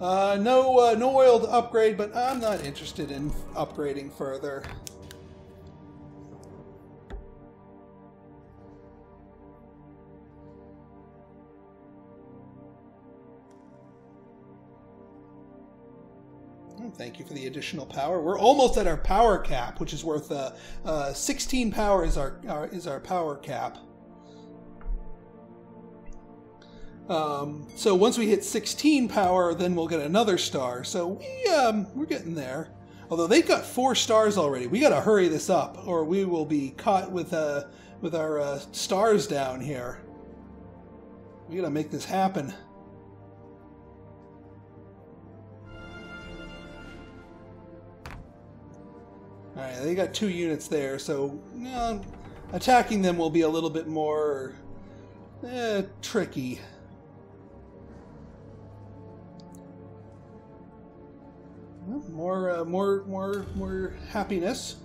No oil to upgrade, but I'm not interested in upgrading further. Thank you for the additional power. We're almost at our power cap, which is worth 16 power is our power cap. So once we hit 16 power, then we'll get another star. So we're getting there. Although they've got 4 stars already, we got to hurry this up, or we will be caught with our stars down here. We got to make this happen. All right, they got 2 units there, so attacking them will be a little bit more tricky. More happiness.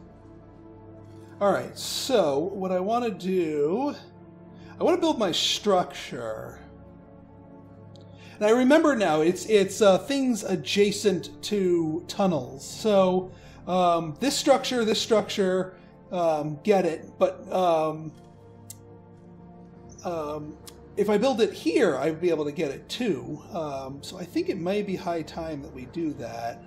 All right, so what I want to do, I want to build my structure. And I remember now, it's things adjacent to tunnels. So this structure, get it. But if I build it here, I'd be able to get it too. So I think it may be high time that we do that.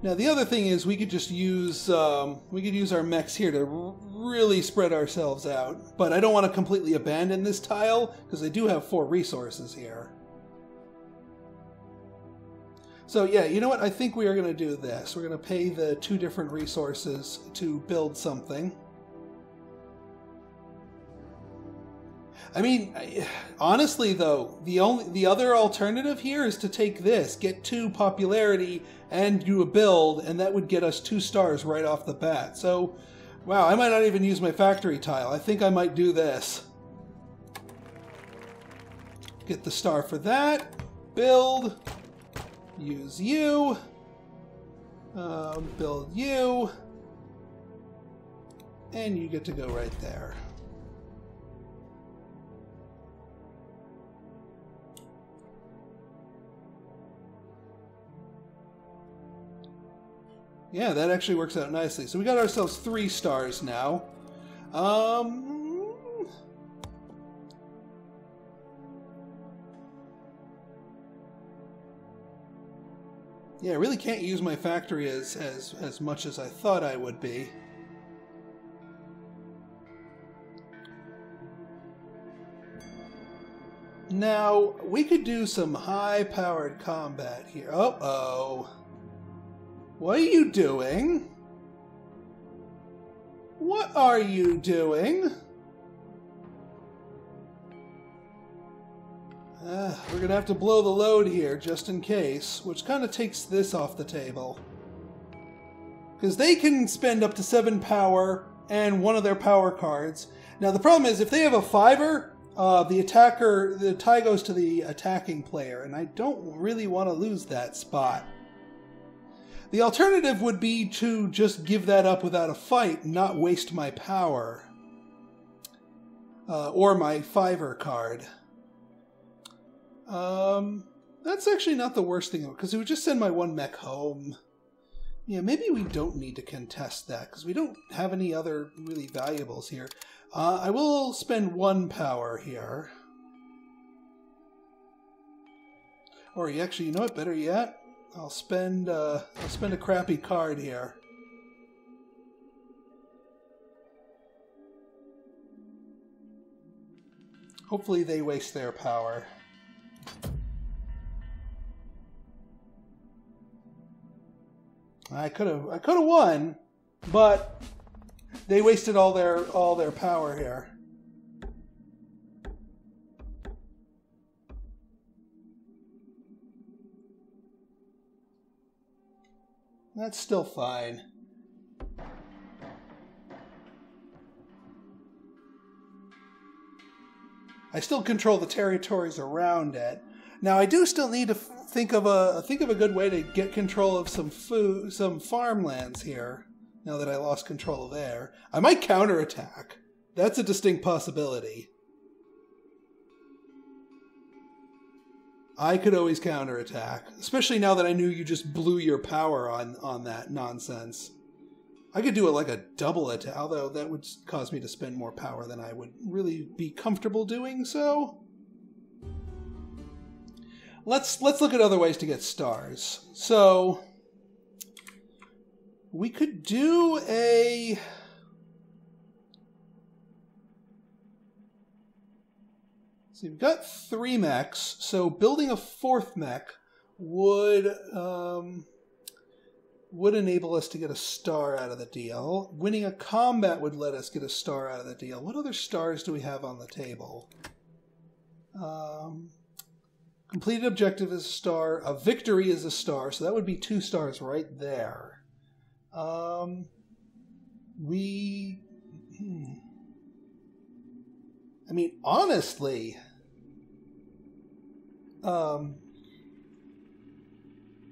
Now the other thing is we could just use our mechs here to really spread ourselves out. But I don't want to completely abandon this tile because I do have 4 resources here. So yeah, you know what? I think we are going to do this. We're going to pay the 2 different resources to build something. I mean, honestly though, the other alternative here is to take this, get 2 popularity and do a build, and that would get us 2 stars right off the bat. So, wow, I might not even use my factory tile. I think I might do this. Get the star for that, build, use you, build you, and you get to go right there. Yeah, that actually works out nicely. So we got ourselves 3 stars now. Yeah, I really can't use my factory as much as I thought I would be. Now, we could do some high-powered combat here. Uh-oh. What are you doing? What are you doing? We're gonna have to blow the load here just in case, which kind of takes this off the table. Because they can spend up to 7 power and 1 of their power cards. Now the problem is if they have a 5er, the tie goes to the attacking player, and I don't really want to lose that spot. The alternative would be to just give that up without a fight and not waste my power. Or my 5er card. That's actually not the worst thing, because it would just send my 1 mech home. Yeah, maybe we don't need to contest that, because we don't have any other really valuables here. I will spend 1 power here. Or actually, you know what, better yet? I'll spend a crappy card here. Hopefully they waste their power. I could have won, but they wasted all their power here. That's still fine. I still control the territories around it. Now I do still need to think of a good way to get control of some farmlands here. Now that I lost control there, I might counterattack. That's a distinct possibility. I could always counterattack, especially now that I knew you just blew your power on that nonsense. I could do it like a double attack, although that would cause me to spend more power than I would really be comfortable doing so. Let's look at other ways to get stars. So we could do a... So we've got 3 mechs, so building a 4th mech would enable us to get a star out of the deal. Winning a combat would let us get a star out of the deal. What other stars do we have on the table? Completed objective is a star. A victory is a star, so that would be 2 stars right there. I mean, honestly,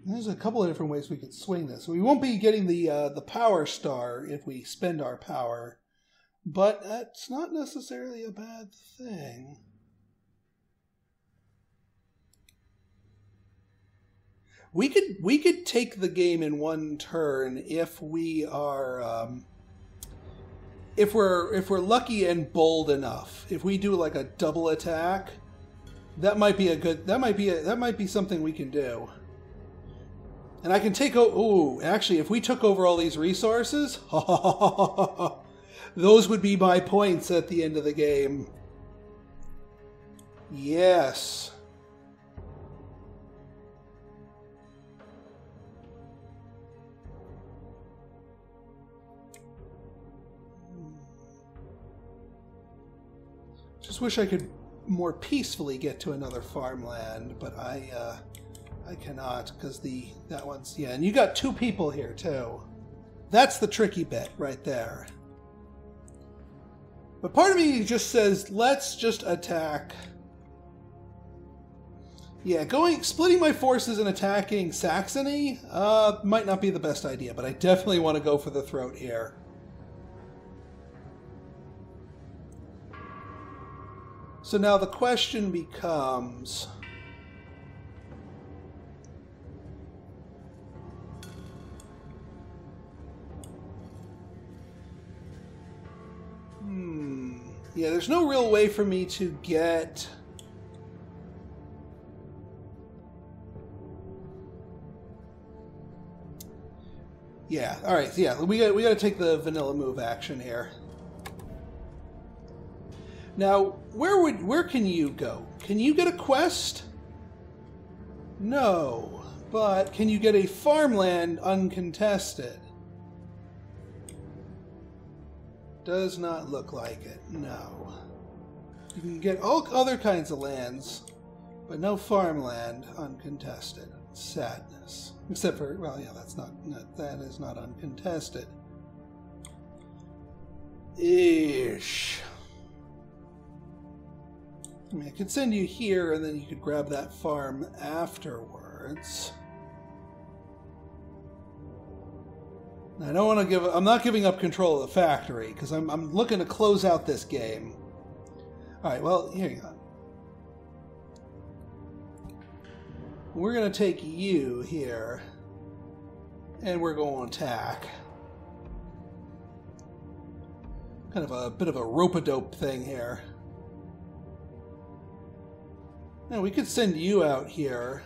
there's a couple of different ways we could swing this. We won't be getting the power star if we spend our power, but that's not necessarily a bad thing. We could take the game in 1 turn if we are if we're lucky and bold enough. If we do like a double attack, that might be something we can do. And I can take ooh, actually, if we took over all these resources, those would be my points at the end of the game. Yes. Just wish I could more peacefully get to another farmland, but I cannot because that one's, yeah, and you got 2 people here too. That's the tricky bit right there. But part of me just says, let's just attack. Yeah, splitting my forces and attacking Saxony might not be the best idea, but I definitely want to go for the throat here. So now the question becomes, yeah, there's no real way for me to get... Yeah, all right, yeah, we got to take the vanilla move action here. Now, where can you go? Can you get a quest? No, but can you get a farmland uncontested? Does not look like it, no. You can get all other kinds of lands, but no farmland uncontested. Sadness. Except for, well, yeah, that is not uncontested. Ish. I mean, I could send you here, and then you could grab that farm afterwards. I don't want to I'm not giving up control of the factory, because I'm looking to close out this game. Alright, well, here you go. We're going to take you here, and we're going to attack. Kind of a bit of a rope-a-dope thing here. Now, we could send you out here.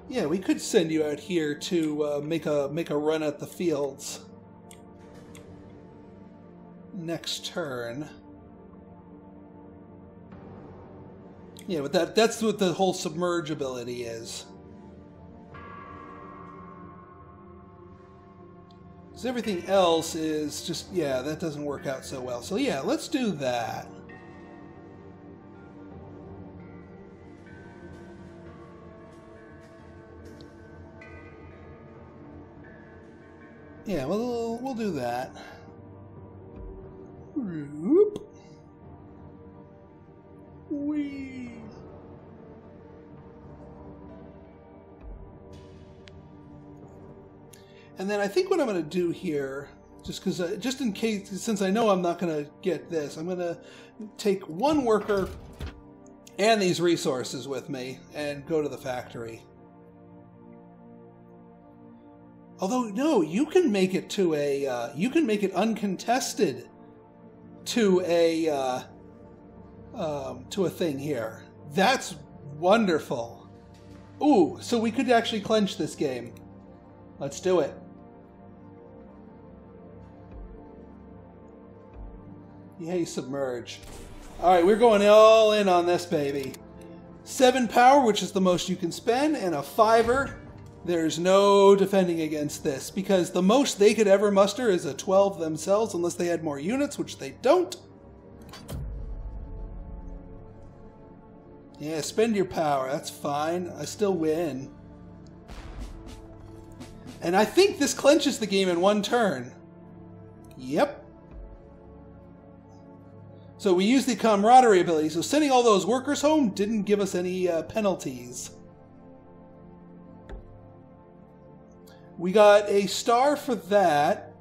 Yeah, we could send you out here to make a run at the fields next turn. Yeah, but that's what the whole submerge ability is. Because everything else is just, yeah, that doesn't work out so well. So yeah, let's do that. Yeah, we'll do that. Whoop. Whee. And then I think what I'm going to do here, just in case, since I know I'm not going to get this, I'm going to take 1 worker and these resources with me and go to the factory. Although, no, you can make it to a, you can make it uncontested to a thing here. That's wonderful. Ooh, so we could actually clinch this game. Let's do it. Yay, submerge. Alright, we're going all in on this, baby. 7 power, which is the most you can spend, and a 5er. There's no defending against this, because the most they could ever muster is a 12 themselves, unless they had more units, which they don't. Yeah, spend your power. That's fine. I still win. And I think this clenches the game in 1 turn. Yep. So we use the camaraderie ability, so sending all those workers home didn't give us any penalties. We got a star for that.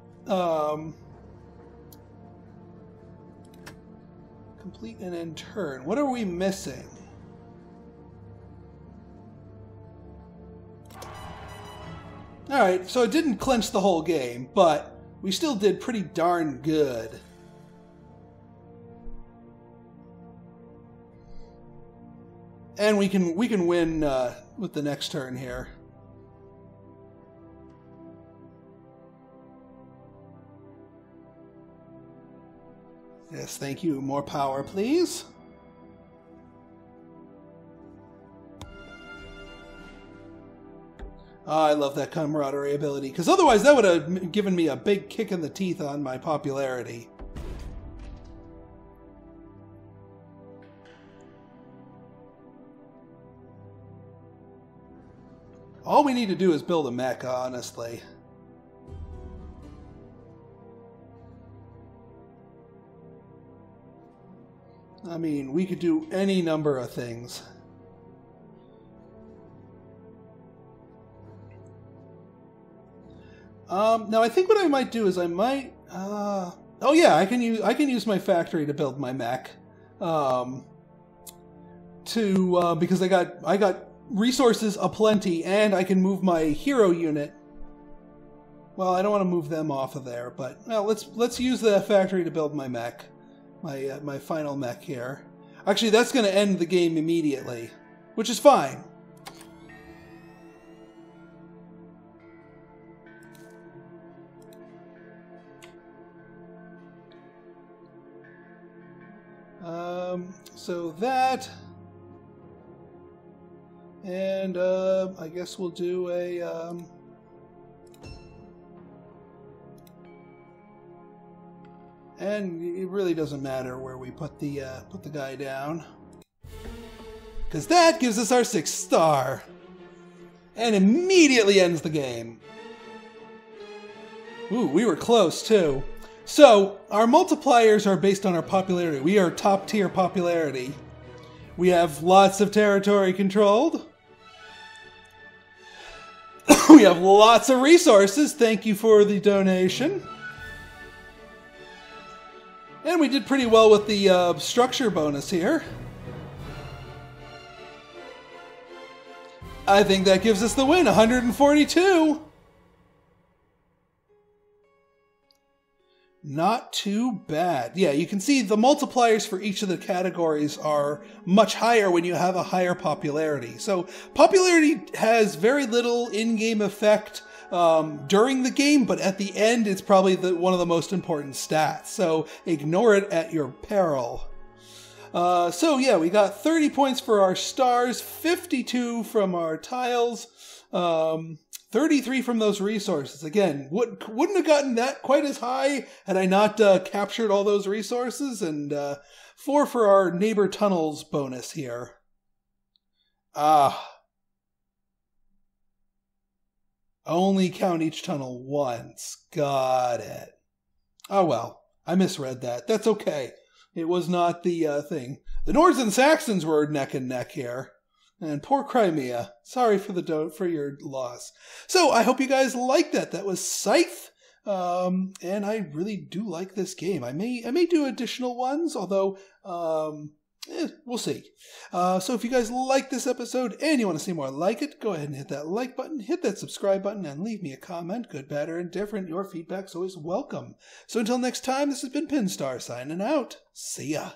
Complete and end turn. What are we missing? Alright, so it didn't clinch the whole game, but we still did pretty darn good. And we can win with the next turn here. Yes, thank you. More power, please. Oh, I love that camaraderie ability, because otherwise that would have given me a big kick in the teeth on my popularity. All we need to do is build a mech, honestly. I mean, we could do any number of things. Now I think what I might do is I might. Oh yeah, I can use my factory to build my mech. Because I got resources aplenty, and I can move my hero unit. Well, I don't want to move them off of there, but well, let's use the factory to build my mech. My final mech here. Actually, that's going to end the game immediately, which is fine. So that, and I guess we'll do a. And it really doesn't matter where we put the guy down, because that gives us our 6th star, and immediately ends the game. Ooh, we were close too. So our multipliers are based on our popularity. We are top tier popularity. We have lots of territory controlled. We have lots of resources. Thank you for the donation. And we did pretty well with the structure bonus here. I think that gives us the win, 142. Not too bad. Yeah, you can see the multipliers for each of the categories are much higher when you have a higher popularity. So popularity has very little in-game effect during the game, but at the end it's probably one of the most important stats. So ignore it at your peril. So yeah, we got 30 points for our stars, 52 from our tiles, 33 from those resources. Again, wouldn't have gotten that quite as high had I not captured all those resources, and 4 for our neighbor tunnels bonus here. Only count each tunnel once. Got it. Oh well, I misread that. That's okay. It was not the thing. The Nords and Saxons were neck and neck here. And poor Crimea. Sorry for your loss. So I hope you guys liked that. That was Scythe. And I really do like this game. I may do additional ones, although we'll see. So if you guys like this episode and you want to see more like it, go ahead and hit that like button, hit that subscribe button, and leave me a comment. Good, bad, or indifferent. Your feedback's always welcome. So until next time, this has been Pinstar signing out. See ya.